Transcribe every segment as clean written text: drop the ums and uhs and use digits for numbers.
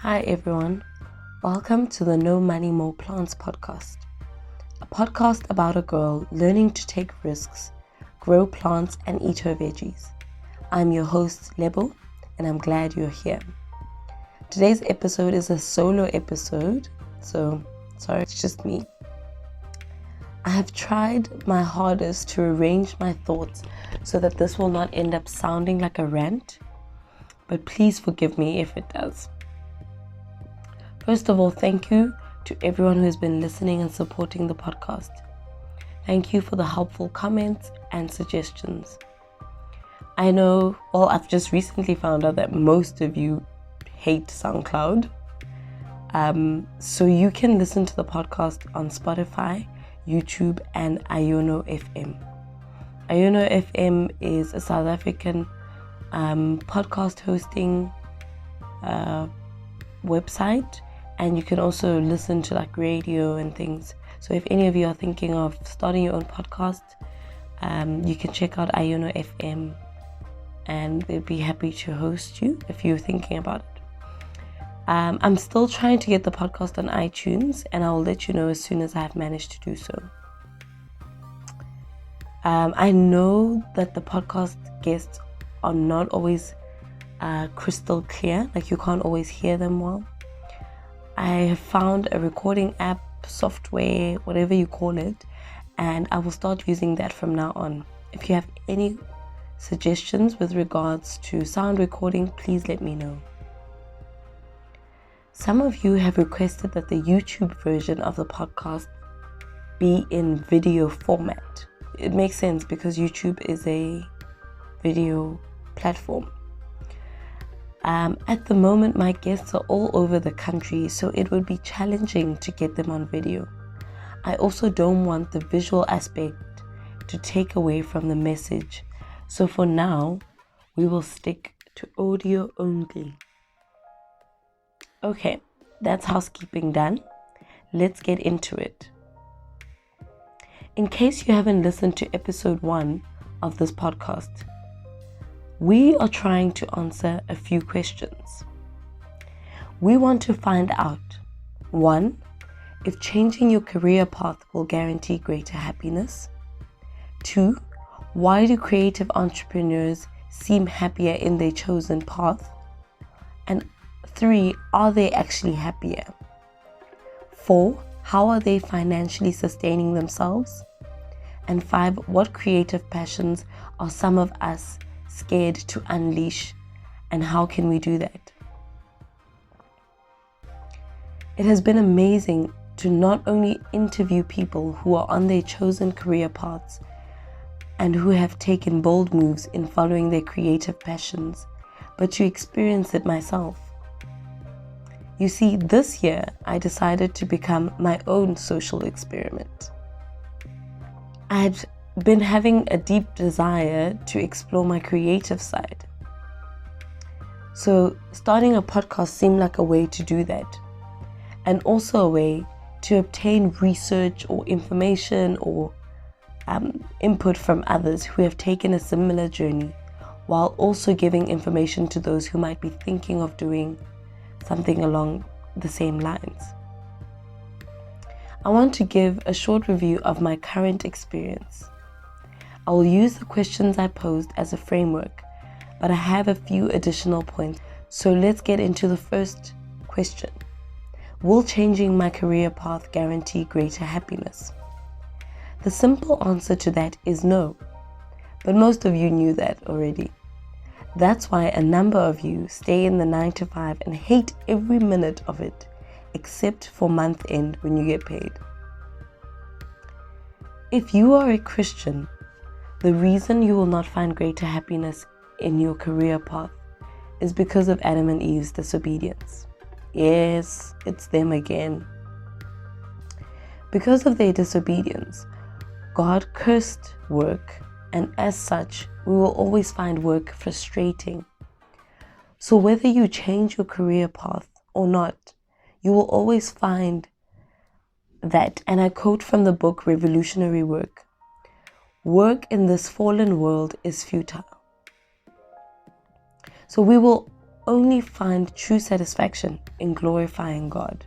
Hi everyone, welcome to the No Money, More Plants podcast. A podcast about a girl learning to take risks, grow plants and eat her veggies. I'm your host Lebo and I'm glad you're here. Today's episode is a solo episode, so sorry, it's just me. I have tried my hardest to arrange my thoughts so that this will not end up sounding like a rant, but please forgive me if it does. First of all, thank you to everyone who has been listening and supporting the podcast. Thank you for the helpful comments and suggestions. I know, I've just recently found out that most of you hate SoundCloud. So you can listen to the podcast on Spotify, YouTube, and Iono FM. Iono FM is a South African podcast hosting website. And you can also listen to like radio and things. So if any of you are thinking of starting your own podcast, you can check out Iono FM and they'd be happy to host you if you're thinking about it. I'm still trying to get the podcast on iTunes and I will let you know as soon as I have managed to do so. I know that the podcast guests are not always crystal clear, like you can't always hear them well. I have found a recording app, software, whatever you call it, and I will start using that from now on. If you have any suggestions with regards to sound recording, please let me know. Some of you have requested that the YouTube version of the podcast be in video format. It makes sense because YouTube is a video platform. At the moment, my guests are all over the country, so it would be challenging to get them on video. I also don't want the visual aspect to take away from the message. So for now, we will stick to audio only. Okay, that's housekeeping done. Let's get into it. In case you haven't listened to episode 1 of this podcast, we are trying to answer a few questions. We want to find out, 1, if changing your career path will guarantee greater happiness. 2, why do creative entrepreneurs seem happier in their chosen path? And 3, are they actually happier? 4, how are they financially sustaining themselves? And 5, what creative passions are some of us scared to unleash, and how can we do that? It has been amazing to not only interview people who are on their chosen career paths and who have taken bold moves in following their creative passions, but to experience it myself. You see, this year I decided to become my own social experiment. I had been having a deep desire to explore my creative side. So starting a podcast seemed like a way to do that, and also a way to obtain research or information or input from others who have taken a similar journey, while also giving information to those who might be thinking of doing something along the same lines. I want to give a short review of my current experience. I will use the questions I posed as a framework, but I have a few additional points. So let's get into the first question. Will changing my career path guarantee greater happiness? The simple answer to that is no, but most of you knew that already. That's why a number of you stay in the 9 to 5 and hate every minute of it, except for month end when you get paid. If you are a Christian, the reason you will not find greater happiness in your career path is because of Adam and Eve's disobedience. Yes, it's them again. Because of their disobedience, God cursed work, and as such, we will always find work frustrating. So whether you change your career path or not, you will always find that, and I quote from the book Revolutionary Work, work in this fallen world is futile. So we will only find true satisfaction in glorifying God.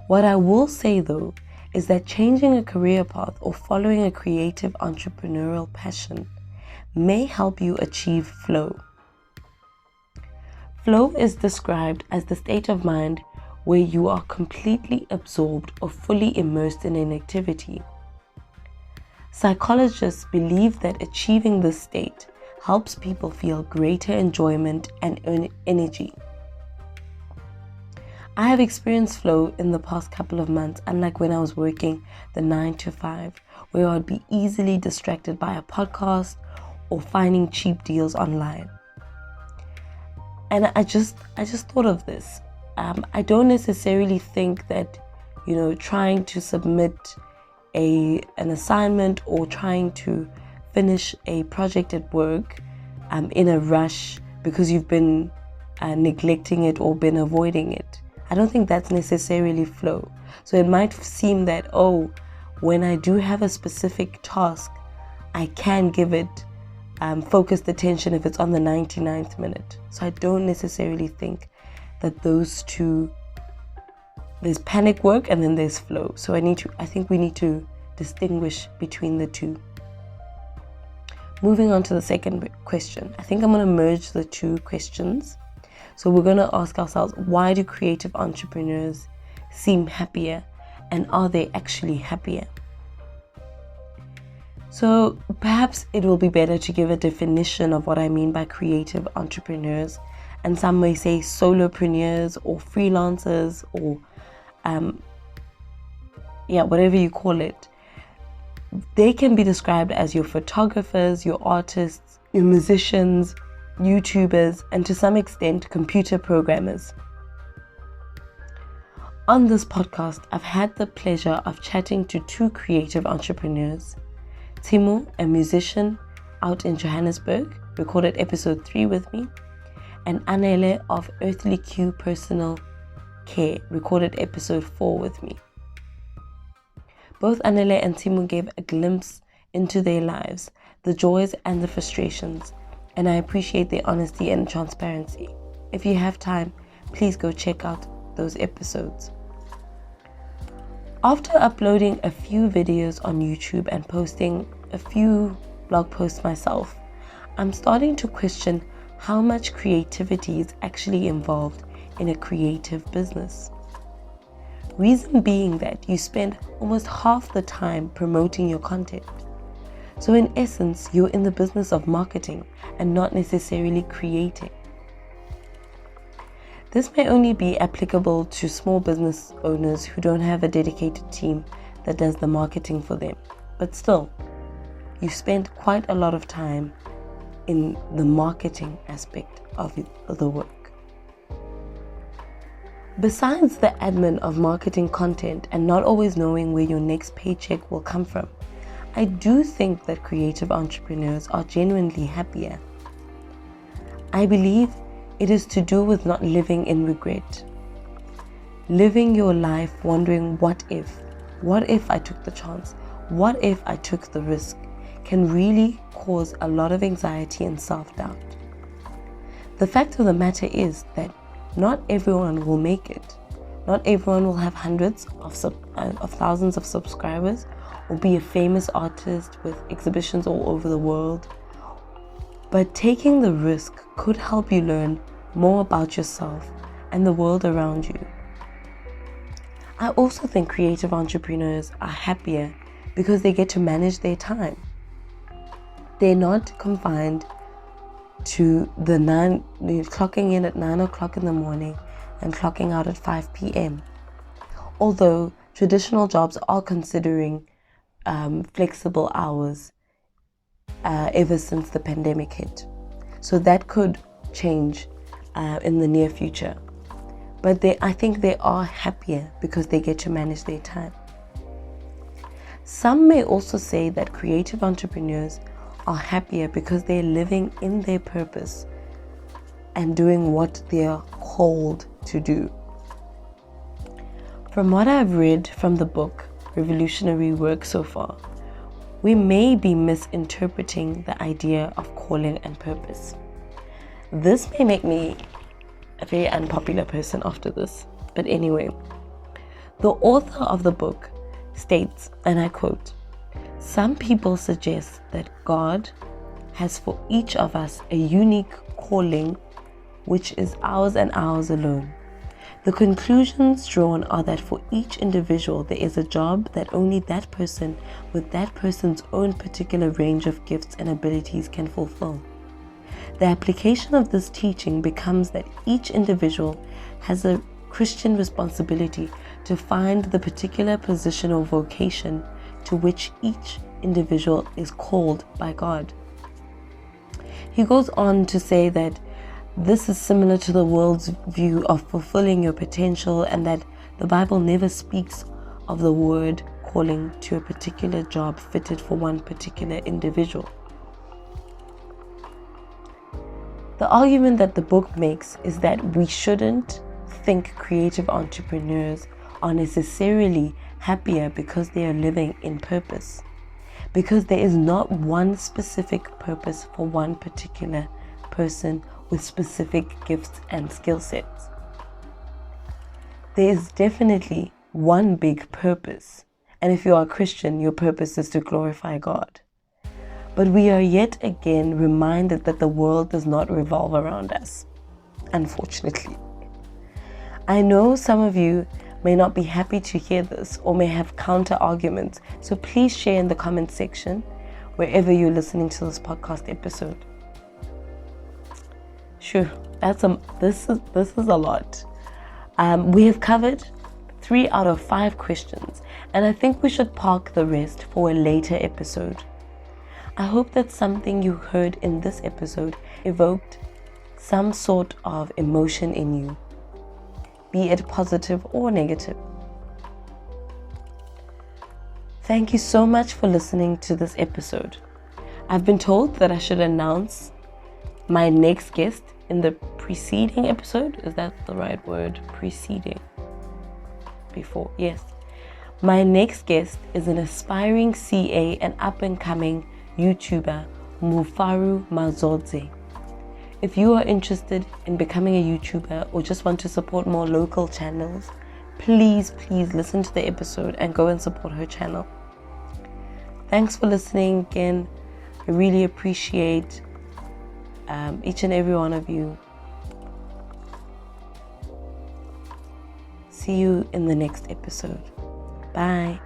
What I will say though is that changing a career path or following a creative entrepreneurial passion may help you achieve flow. Flow is described as the state of mind where you are completely absorbed or fully immersed in an activity. Psychologists believe that achieving this state helps people feel greater enjoyment and energy. I have experienced flow in the past couple of months, unlike when I was working the 9 to 5, where I would be easily distracted by a podcast or finding cheap deals online. And I just thought of this. I don't necessarily think that, trying to submit an assignment or trying to finish a project at work in a rush because you've been neglecting it or been avoiding it. I don't think that's necessarily flow. So it might seem that, when I do have a specific task, I can give it focused attention if it's on the 99th minute. So I don't necessarily think that those two, there's panic work and then there's flow. So I think we need to distinguish between the two. Moving on to the second question. I think I'm going to merge the two questions. So we're going to ask ourselves, why do creative entrepreneurs seem happier, and are they actually happier? So perhaps it will be better to give a definition of what I mean by creative entrepreneurs. And some may say solopreneurs or freelancers or whatever you call it. They can be described as your photographers, your artists, your musicians, YouTubers, and to some extent computer programmers. On this podcast, I've had the pleasure of chatting to two creative entrepreneurs. Timo, a musician out in Johannesburg, recorded episode 3 with me, and Anele of Earthly Q Personal Care, recorded episode 4 with me. Both Anele and Timo gave a glimpse into their lives, the joys and the frustrations, and I appreciate their honesty and transparency. If you have time, please go check out those episodes. After uploading a few videos on YouTube and posting a few blog posts myself, I'm starting to question how much creativity is actually involved in a creative business. Reason being that you spend almost half the time promoting your content. So in essence, you're in the business of marketing and not necessarily creating. This may only be applicable to small business owners who don't have a dedicated team that does the marketing for them. But still, you spend quite a lot of time in the marketing aspect of the work. Besides the admin of marketing content and not always knowing where your next paycheck will come from, I do think that creative entrepreneurs are genuinely happier. I believe it is to do with not living in regret. Living your life wondering what if I took the chance, what if I took the risk, can really cause a lot of anxiety and self-doubt. The fact of the matter is that not everyone will make it. Not everyone will have hundreds of thousands of subscribers or be a famous artist with exhibitions all over the world. But taking the risk could help you learn more about yourself and the world around you. I also think creative entrepreneurs are happier because they get to manage their time. They're not confined to clocking in at 9 o'clock in the morning and clocking out at 5 p.m. Although traditional jobs are considering flexible hours ever since the pandemic hit. So that could change in the near future. But I think they are happier because they get to manage their time. Some may also say that creative entrepreneurs are happier because they're living in their purpose and doing what they're called to do. From what I've read from the book Revolutionary Work so far, we may be misinterpreting the idea of calling and purpose. This may make me a very unpopular person after this. But anyway, the author of the book states, and I quote, "Some people suggest that God has for each of us a unique calling which is ours and ours alone. The conclusions drawn are that for each individual there is a job that only that person with that person's own particular range of gifts and abilities can fulfill. The application of this teaching becomes that each individual has a Christian responsibility to find the particular position or vocation to which each individual is called by God." He goes on to say that this is similar to the world's view of fulfilling your potential, and that the Bible never speaks of the word calling to a particular job fitted for one particular individual. The argument that the book makes is that we shouldn't think creative entrepreneurs are necessarily happier because they are living in purpose, because there is not one specific purpose for one particular person with specific gifts and skill sets. There is definitely one big purpose, and if you are a Christian, your purpose is to glorify God. But we are yet again reminded that the world does not revolve around us, unfortunately. I know some of you may not be happy to hear this or may have counter arguments, so please share in the comment section wherever you're listening to this podcast episode. Sure, this is a lot. We have covered 3 out of 5 questions, and I think we should park the rest for a later episode. I hope that something you heard in this episode evoked some sort of emotion in you, be it positive or negative. Thank you so much for listening to this episode. I've been told that I should announce my next guest in the preceding episode. Is that the right word? Preceding. Before. Yes. My next guest is an aspiring CA and up-and-coming YouTuber, Mufaru Mazodze. If you are interested in becoming a YouTuber or just want to support more local channels, please listen to the episode and go and support her channel. Thanks for listening again. I really appreciate each and every one of you. See you in the next episode. Bye.